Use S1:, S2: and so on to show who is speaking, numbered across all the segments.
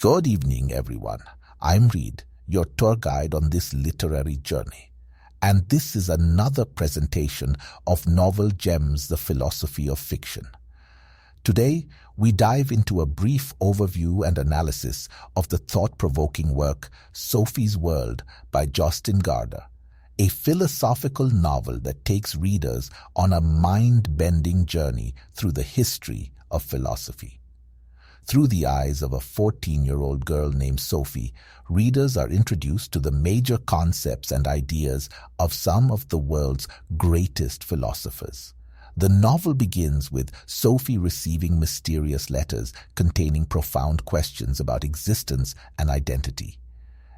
S1: Good evening, everyone. I'm Reed, your tour guide on this literary journey. And this is another presentation of Novel Gems, the Philosophy of Fiction. Today, we dive into a brief overview and analysis of the thought-provoking work Sophie's World by Jostein Gaarder, a philosophical novel that takes readers on a mind-bending journey through the history of philosophy. Through the eyes of a 14-year-old girl named Sophie, readers are introduced to the major concepts and ideas of some of the world's greatest philosophers. The novel begins with Sophie receiving mysterious letters containing profound questions about existence and identity.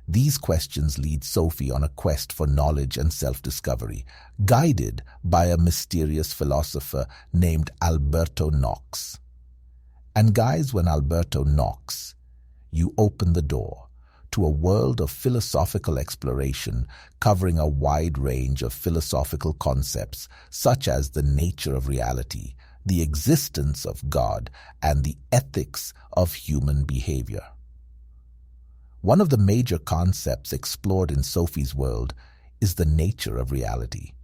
S1: These questions lead Sophie on a quest for knowledge and self-discovery, guided by a mysterious philosopher named Alberto Knox. And guys, when Alberto knocks, you open the door to a world of philosophical exploration covering a wide range of philosophical concepts such as the nature of reality, the existence of God, and the ethics of human behavior. One of the major concepts explored in Sophie's World is the nature of reality.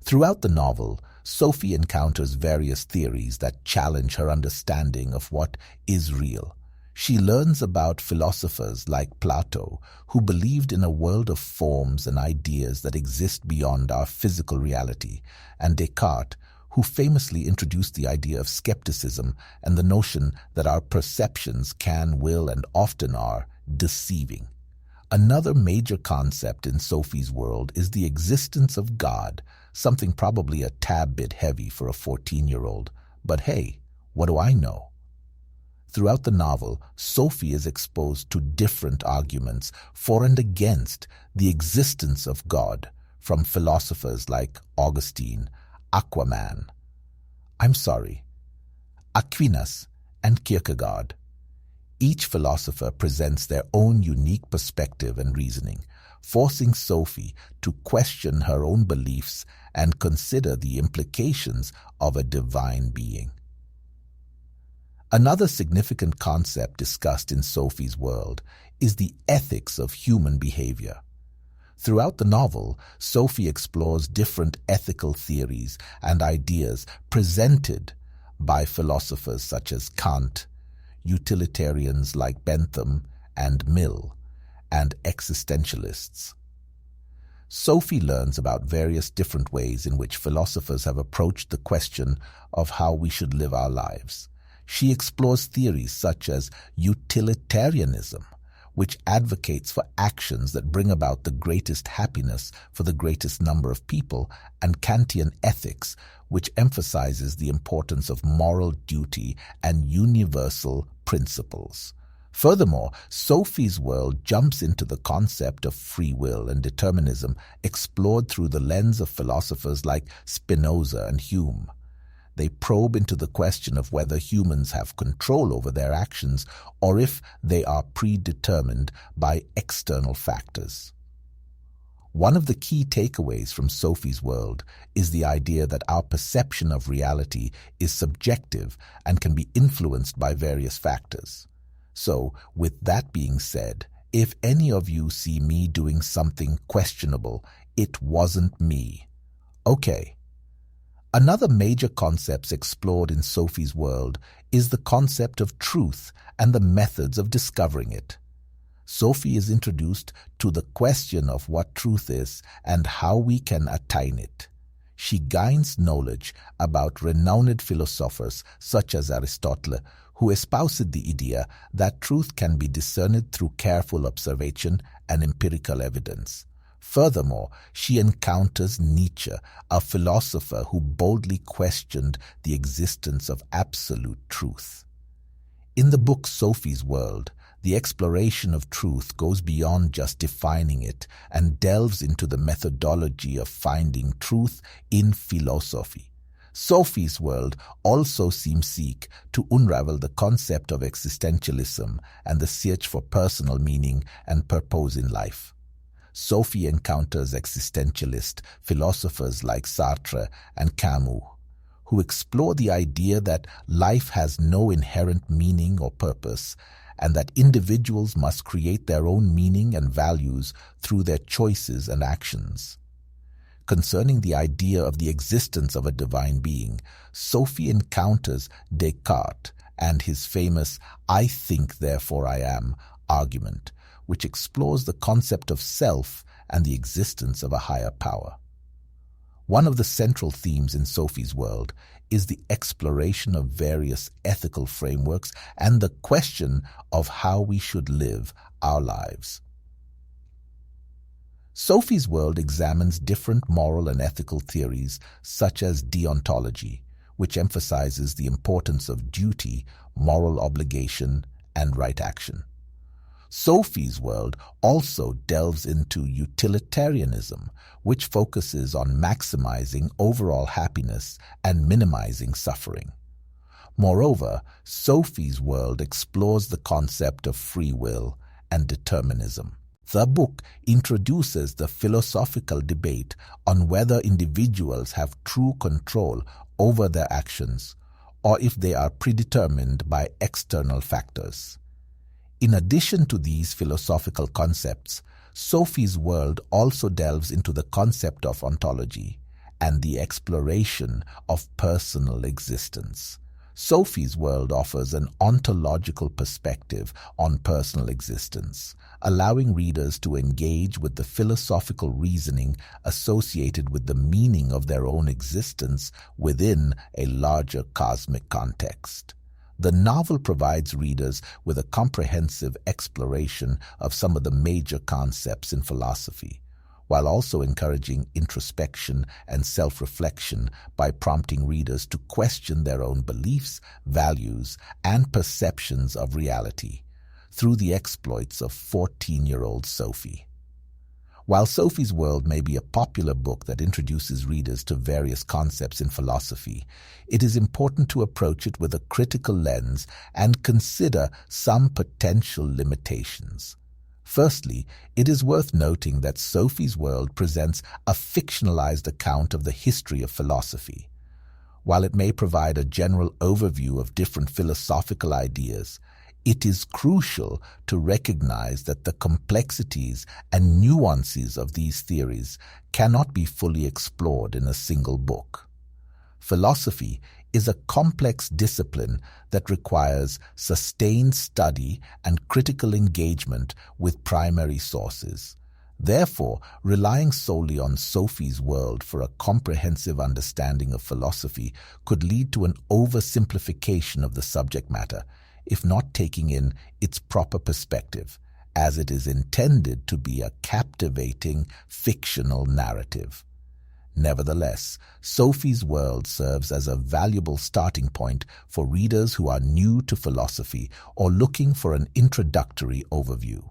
S1: Throughout the novel, Sophie encounters various theories that challenge her understanding of what is real. She learns about philosophers like Plato, who believed in a world of forms and ideas that exist beyond our physical reality, and Descartes, who famously introduced the idea of skepticism and the notion that our perceptions can, will, and often are deceiving. Another major concept in Sophie's World is the existence of God, something probably a tad bit heavy for a 14-year-old. But hey, what do I know? Throughout the novel, Sophie is exposed to different arguments for and against the existence of God from philosophers like Augustine, Aquinas, and Kierkegaard. Each philosopher presents their own unique perspective and reasoning, forcing Sophie to question her own beliefs and consider the implications of a divine being. Another significant concept discussed in Sophie's World is the ethics of human behavior. Throughout the novel, Sophie explores different ethical theories and ideas presented by philosophers such as Kant, utilitarians like Bentham and Mill, and existentialists. Sophie learns about various different ways in which philosophers have approached the question of how we should live our lives. She explores theories such as utilitarianism, which advocates for actions that bring about the greatest happiness for the greatest number of people, and Kantian ethics, which emphasizes the importance of moral duty and universal principles. Furthermore, Sophie's World jumps into the concept of free will and determinism explored through the lens of philosophers like Spinoza and Hume. They probe into the question of whether humans have control over their actions or if they are predetermined by external factors. One of the key takeaways from Sophie's World is the idea that our perception of reality is subjective and can be influenced by various factors. So, with that being said, if any of you see me doing something questionable, it wasn't me. Okay. Another major concept explored in Sophie's World is the concept of truth and the methods of discovering it. Sophie is introduced to the question of what truth is and how we can attain it. She gains knowledge about renowned philosophers such as Aristotle, who espoused the idea that truth can be discerned through careful observation and empirical evidence. Furthermore, she encounters Nietzsche, a philosopher who boldly questioned the existence of absolute truth. In the book Sophie's World, the exploration of truth goes beyond just defining it and delves into the methodology of finding truth in philosophy. Sophie's World also seek to unravel the concept of existentialism and the search for personal meaning and purpose in life. Sophie encounters existentialist philosophers like Sartre and Camus, who explore the idea that life has no inherent meaning or purpose, and that individuals must create their own meaning and values through their choices and actions. Concerning the idea of the existence of a divine being, Sophie encounters Descartes and his famous "I think, therefore I am" argument, which explores the concept of self and the existence of a higher power. One of the central themes in Sophie's world is the exploration of various ethical frameworks and the question of how we should live our lives. Sophie's world examines different moral and ethical theories such as deontology, which emphasizes the importance of duty, moral obligation, and right action. Sophie's world also delves into utilitarianism, which focuses on maximizing overall happiness and minimizing suffering. Moreover, Sophie's world explores the concept of free will and determinism. The book introduces the philosophical debate on whether individuals have true control over their actions or if they are predetermined by external factors. In addition to these philosophical concepts, Sophie's world also delves into the concept of ontology and the exploration of personal existence. Sophie's world offers an ontological perspective on personal existence, allowing readers to engage with the philosophical reasoning associated with the meaning of their own existence within a larger cosmic context. The novel provides readers with a comprehensive exploration of some of the major concepts in philosophy, while also encouraging introspection and self-reflection by prompting readers to question their own beliefs, values, and perceptions of reality through the exploits of 14-year-old Sophie. While Sophie's World may be a popular book that introduces readers to various concepts in philosophy, it is important to approach it with a critical lens and consider some potential limitations. Firstly, it is worth noting that Sophie's World presents a fictionalized account of the history of philosophy. While it may provide a general overview of different philosophical ideas, it is crucial to recognize that the complexities and nuances of these theories cannot be fully explored in a single book. Philosophy is a complex discipline that requires sustained study and critical engagement with primary sources. Therefore, relying solely on Sophie's World for a comprehensive understanding of philosophy could lead to an oversimplification of the subject matter, if not taking in its proper perspective, as it is intended to be a captivating fictional narrative. Nevertheless, Sophie's World serves as a valuable starting point for readers who are new to philosophy or looking for an introductory overview.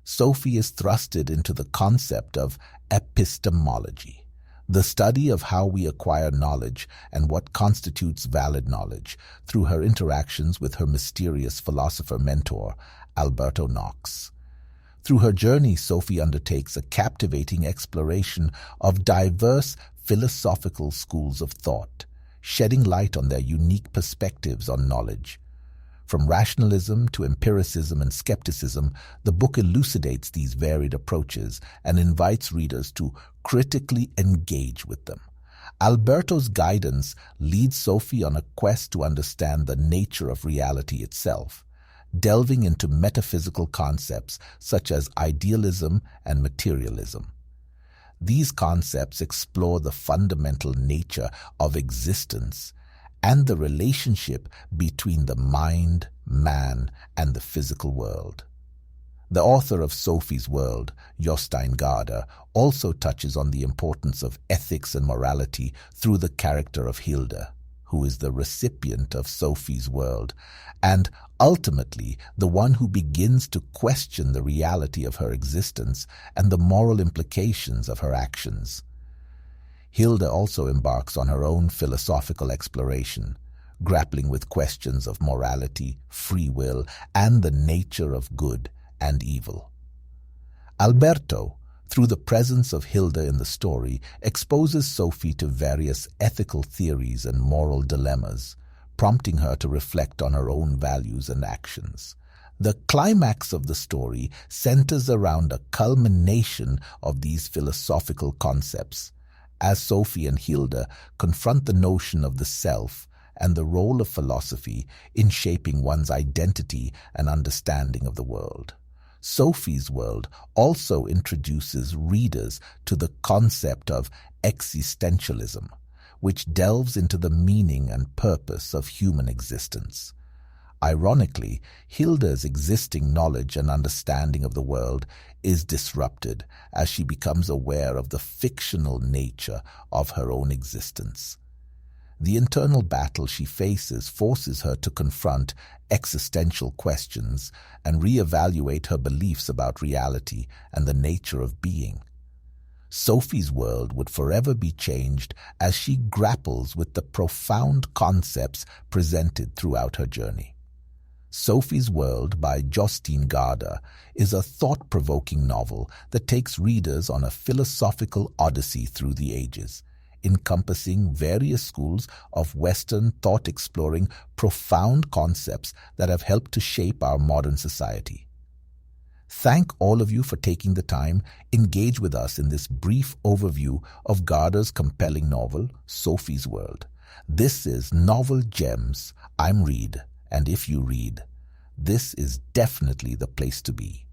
S1: Sophie is thrusted into the concept of epistemology, the study of how we acquire knowledge and what constitutes valid knowledge, through her interactions with her mysterious philosopher mentor, Alberto Knox. Through her journey, Sophie undertakes a captivating exploration of diverse philosophical schools of thought, shedding light on their unique perspectives on knowledge. From rationalism to empiricism and skepticism, the book elucidates these varied approaches and invites readers to critically engage with them. Alberto's guidance leads Sophie on a quest to understand the nature of reality itself, delving into metaphysical concepts such as idealism and materialism. These concepts explore the fundamental nature of existence and the relationship between the mind, man, and the physical world. The author of Sophie's World, Jostein Gaarder, also touches on the importance of ethics and morality through the character of Hilda, who is the recipient of Sophie's World, and ultimately the one who begins to question the reality of her existence and the moral implications of her actions. Hilda also embarks on her own philosophical exploration, grappling with questions of morality, free will, and the nature of good and evil. Alberto, through the presence of Hilda in the story, exposes Sophie to various ethical theories and moral dilemmas, prompting her to reflect on her own values and actions. The climax of the story centers around a culmination of these philosophical concepts, as Sophie and Hilda confront the notion of the self and the role of philosophy in shaping one's identity and understanding of the world. Sophie's World also introduces readers to the concept of existentialism, which delves into the meaning and purpose of human existence. Ironically, Hilda's existing knowledge and understanding of the world is disrupted as she becomes aware of the fictional nature of her own existence. The internal battle she faces forces her to confront existential questions and reevaluate her beliefs about reality and the nature of being. Sophie's world would forever be changed as she grapples with the profound concepts presented throughout her journey. Sophie's World by Jostein Gaarder is a thought-provoking novel that takes readers on a philosophical odyssey through the ages, encompassing various schools of Western thought exploring profound concepts that have helped to shape our modern society. Thank all of you for taking the time. Engage with us in this brief overview of Gaarder's compelling novel, Sophie's World. This is Novel Gems. I'm Reed, and if you read, this is definitely the place to be.